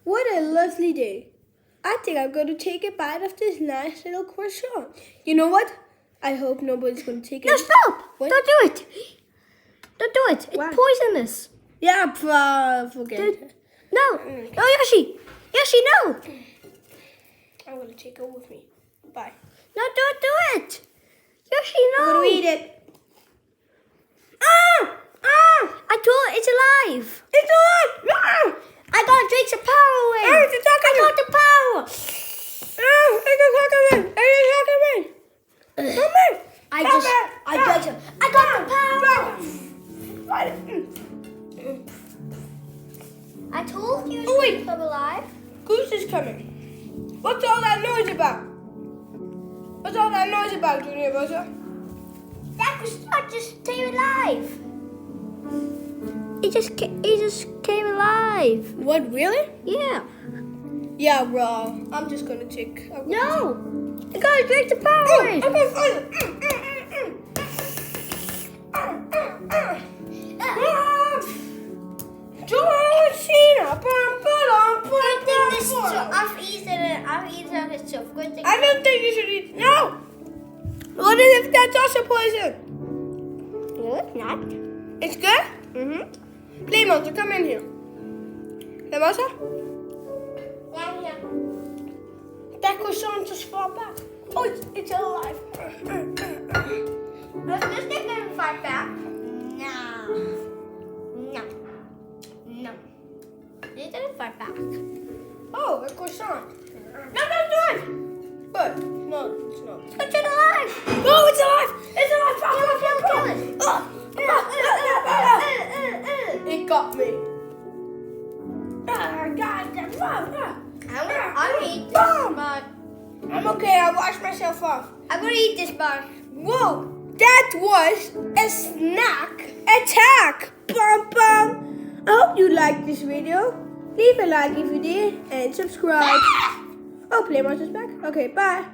What a lovely day. I think I'm going to take a bite of this nice little croissant. You know what? I hope nobody's going to take it. No, stop! What? Don't do it. Don't do it. It's Why? poisonous. Yeah, forget it. No. No, Yoshi. Yoshi, no. I'm going to take it with me. Bye. No, don't do it. Yoshi, no. I'm going to eat it. I told it, it's alive. It's alive! I gotta drink some power away. It's attacking I got the power. It's attacking me! It's attacking me! Come here! I drank some. I got the power. I told you Oh, wait. to come alive. Goose is coming. What's all that noise about? What's all that noise about, Junior Rosa? That was not just came alive. He just came alive. What, really? Yeah. Yeah, bro. I'm just gonna take. No. I gotta drink the power away. I'm gonna find it. I've eaten it so good. I don't think you should eat. No! What if that's also poison? No, it's not. It's good? Mm-hmm. Playmonster, come in here. Playmonster? Yeah. That croissant just fall back. Oh, it's alive. Does this thing gonna fight back? No. It didn't fight back. Oh, a croissant. No, don't do it. But no, it's not. It's alive. Oh, it's alive! It's alive! Kill it. It got me. I'm gonna eat this bug. I'm okay. I'll wash myself off. I'm gonna eat this bug. Whoa! That was a snack attack. Bum bum. I hope you liked this video. Leave a like if you did and subscribe. Oh, Playmonster's back. Okay, bye.